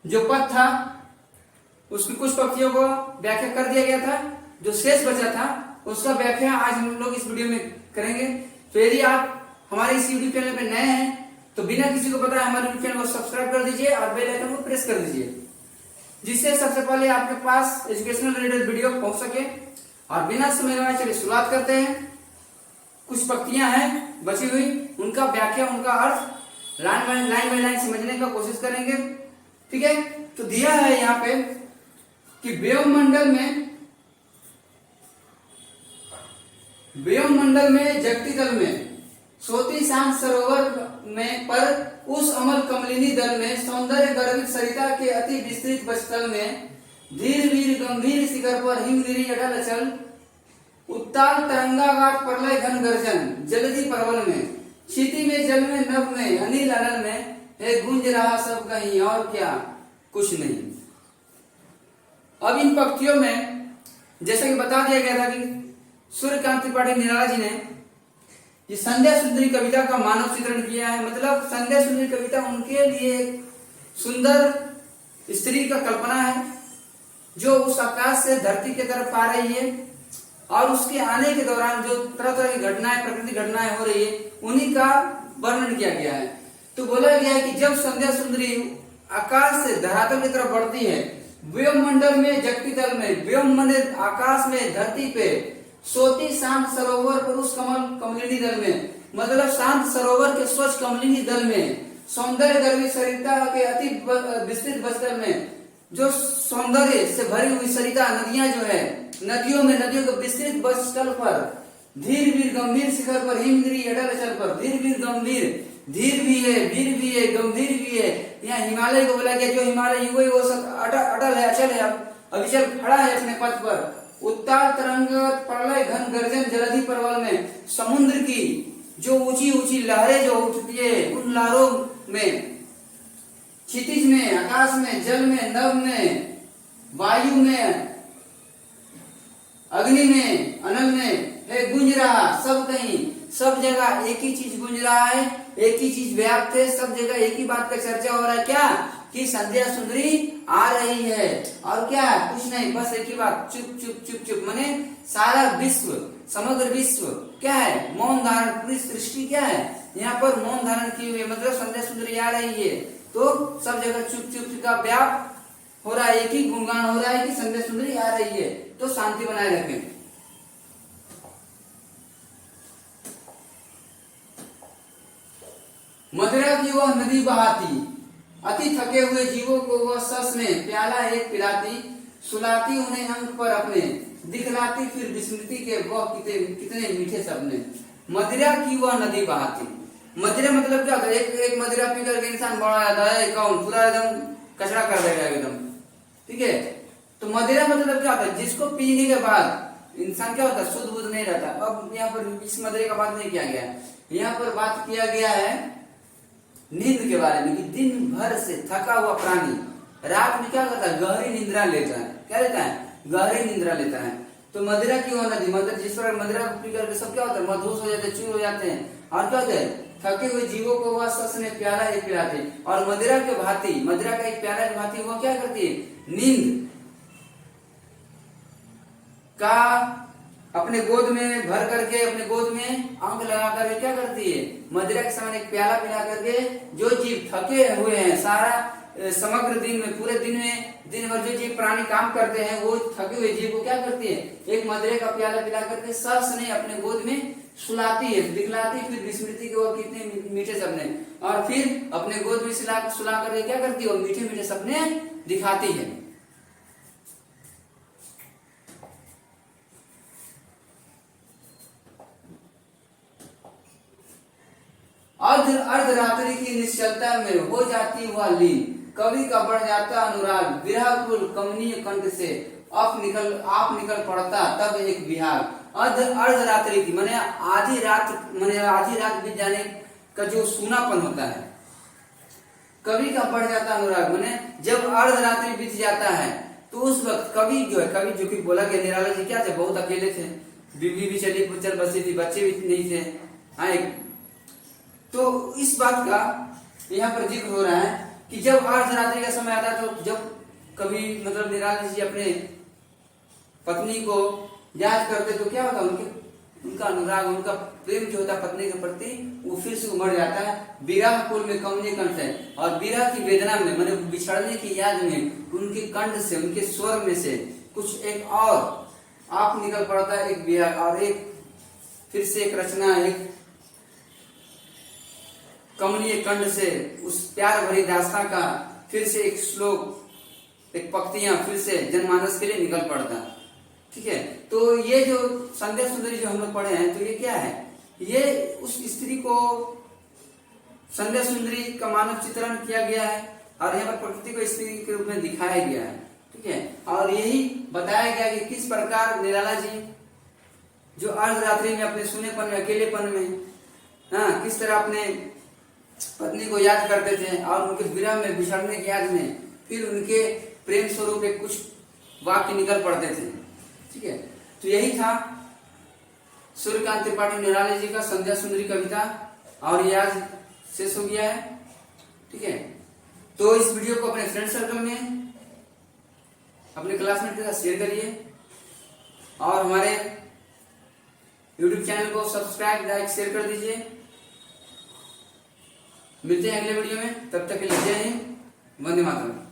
जो पद था उसमें कुछ पंक्तियों को व्याख्या कर दिया गया था, जो शेष बचा था उसका व्याख्या आज हम लोग इस वीडियो में करेंगे। तो यदि आप हमारे इस यूट्यूब चैनल पे नए हैं तो बिना किसी को बताए हमारे यूट्यूब चैनल को सब्सक्राइब कर दीजिए और बेल आइकन को प्रेस कर दीजिए, जिससे सबसे पहले आपके पास एजुकेशनल रिलेटेड वीडियो पहुंच सके। और बिना समय गवाए चलिए शुरुआत करते हैं। कुछ पंक्तियां हैं बची हुई, उनका व्याख्या, उनका अर्थ लाइन बाय लाइन समझने का कोशिश करेंगे। ठीक है, तो दिया है यहाँ पे कि व्योममंडल में जगती तल में सोती शांत सरोवर में पर उस अमल कमलिनी दल में सौंदर्य गर्वित सरिता के अति विस्तृत बचतल में धीर वीर गंभीर शिखर पर हिमगिरी अटल अचल उत्ताल तरंगाघाट प्रलय घन गर्जन जलधि परवल में क्षिति में जल में नभ में अनिल अनल में है गूंज रहा सब कहीं और क्या कुछ नहीं। अब इन पंक्तियों में जैसा कि बता दिया गया था कि सूर्यकांत त्रिपाठी निराला जी ने ये संध्या सुंदरी कविता का मानव चित्रण किया है। मतलब संध्या सुंदरी कविता उनके लिए एक सुंदर स्त्री का कल्पना है जो उस आकाश से धरती की तरफ आ रही है और उसके आने के दौरान जो तरह तरह की घटनाएं, प्रकृति घटनाएं हो रही है, उन्हीं का वर्णन किया गया है। तो बोला गया है कि जब संध्या सुंदरी आकाश से धरातल की तरफ बढ़ती है, व्योममंडल में जगती तल में, व्योममंडल आकाश में, धरती पे सोती शांत सरोवर पर उस कमलिनी दल में, मतलब शांत सरोवर के स्वच्छ कमलिनी दल में, सौंदर्य गर्वी सरिता के अति विस्तृत बचतल में, जो सौंदर्य से भरी हुई सरिता नदियां जो है, नदियों के विस्तृत बचतल पर धीर वीर गंभीर शिखर पर हिमगिरी अटल अचल पर, धीर वीर गंभीर, धीर भी है, वीर भी है, गंभीर भी है। यहाँ हिमालय को बोला गया, जो हिमालय युग है वो सब अटल है, अचल है, अविचल खड़ा है अपने पथ पर। उत्ताल तरंग प्रलय घन गर्जन जलधि परवल में, समुद्र की जो ऊंची ऊंची लहरें जो उठती है, उन लहरों में, क्षितिज में, आकाश में, जल में, नभ में, वायु में, अग्नि में, अनल में है गूंज रहा सब कहीं, सब जगह एक ही चीज गूंज रहा है, एक ही चीज व्याप्त है, सब जगह एक ही बात का चर्चा हो रहा है, क्या कि संध्या सुंदरी आ रही है। और क्या, कुछ नहीं, बस एक ही बात, चुप चुप चुप चुप, माने सारा विश्व, समग्र विश्व क्या है, मौन धारण, पूरी सृष्टि क्या है यहाँ पर मौन धारण की हुई है। मतलब संध्या सुंदरी आ रही है तो सब जगह चुप चुप का व्याप हो रहा है, एक ही गुणगान हो रहा है कि संध्या सुंदरी आ रही है। तो शांति बनाए रखें। मदिरा की वह नदी बहाती, अति थके हुए जीवों को वह सस में प्याला एक पिलाती, सुलाती उन्हें अंक पर अपने, दिखलाती फिर विस्मृति के वह कितने मीठे सपने। मदिरा की वह नदी बहाती, मदिरा मतलब क्या होता है, एक मदिरा पी करके इंसान बड़ा जाता है, कौन पूरा एकदम कचरा कर देगा एकदम। ठीक है, तो मदिरा मतलब क्या होता है, जिसको पीने के बाद इंसान क्या होता है, शुद्ध बुद्ध नहीं रहता। अब यहाँ पर इस मदिरे का बात नहीं किया गया, यहाँ पर बात किया गया है नींद के बारे में कि दिन भर से थका हुआ प्राणी रात में क्या करता है, गहरी निंद्रा लेता है। क्या लेता है, गहरी निंद्रा लेता है। तो मदिरा की वह नदी, मतलब जिस पर मदिरा को पी करके सब क्या होता है, मदहोश हो जाते हैं, चूर हो जाते हैं। और क्या होता है, थके हुए जीवों को वह सस ने प्याला एक पिलाते। और मदिरा के भांति, मदिरा का एक प्याला के भांति वो क्या करती है, नींद का अपने गोद में भर करके, अपने गोद में अंक लगा करके क्या करती है, मदिरा के समान एक प्याला पिला करके जो जीव थके हुए हैं, सारा समग्र दिन में, पूरे दिन में, दिन भर जो जीव प्राणी काम करते हैं, वो थके हुए जीव को क्या करती है, एक मदिरे का प्याला पिला करके सस ने अपने गोद में सुलाती है, दिखलाती फिर विस्मृति के वो कितने मीठे सपने, और फिर अपने गोद में सुला करके क्या करती है, वो मीठे मीठे सपने दिखाती है। अर्धरात्रि की निश्चलता में हो जाती वह लीन, कवि का बढ़ जाता अनुराग, विरहकुल कमनीय कंठ से आप निकल पड़ता तब एक विहार। अर्धरात्रि की माने आधी रात बीत जाने का जो सूनापन होता है, कवि का बढ़ जाता अनुराग, माने जब अर्धरात्रि बीत जाता है तो उस वक्त कवि जो कि बोला गया, निराला जी क्या थे, बहुत अकेले थे, बीवी भी चली चल बसी थी, बच्चे भी नहीं थे। हाँ, तो इस बात का यहाँ पर जिक्र हो रहा है कि जब अर्धरात्रि का समय आता तो जब कभी मतलब निराला जी अपने पत्नी को याद करते तो क्या होता, उनका अनुराग, उनका प्रेम जो होता पत्नी के प्रति वो फिर से उमड़ जाता है। विरह कुल में कमनी कंठ है, और विरह की वेदना में मैंने बिछड़ने की याद में उनके कंठ से, उनके स्वर में से कुछ एक और आप निकल पड़ता है, एक विरह और एक फिर से एक रचना, एक कमनीय कंठ से उस प्यार भरी दास्तां का फिर से एक श्लोक, एक पंक्तियां फिर से जनमानस के लिए निकल पड़ता। ठीक है, तो ये जो संध्या सुंदरी जो हम लोग पढ़े हैं, तो ये क्या है, ये उस स्त्री को संध्या सुंदरी का मानव चित्रण किया गया है और यहाँ पर प्रकृति को स्त्री के रूप में दिखाया गया है। ठीक है, और यही बताया गया कि किस प्रकार निराला जी जो अर्धरात्रि में अपने सुनेपन में, अकेलेपन में, हाँ, किस तरह अपने पत्नी को याद करते थे और उनके विरह में, बिछड़ने की याद में फिर उनके प्रेम स्वरूप एक कुछ वाक्य निकल पड़ते थे। ठीक है, तो यही था सूर्यकांत त्रिपाठी निराले जी का संध्या सुंदरी कविता, और ये आज शेष हो गया है। ठीक है, तो इस वीडियो को अपने फ्रेंड सर्कल में, अपने क्लासमेट के साथ शेयर करिए और हमारे YouTube चैनल को सब्सक्राइब, लाइक, शेयर कर दीजिए। मिलते हैं अगले वीडियो में, तब तक के लिए जय हिंद, वंदे मातरम।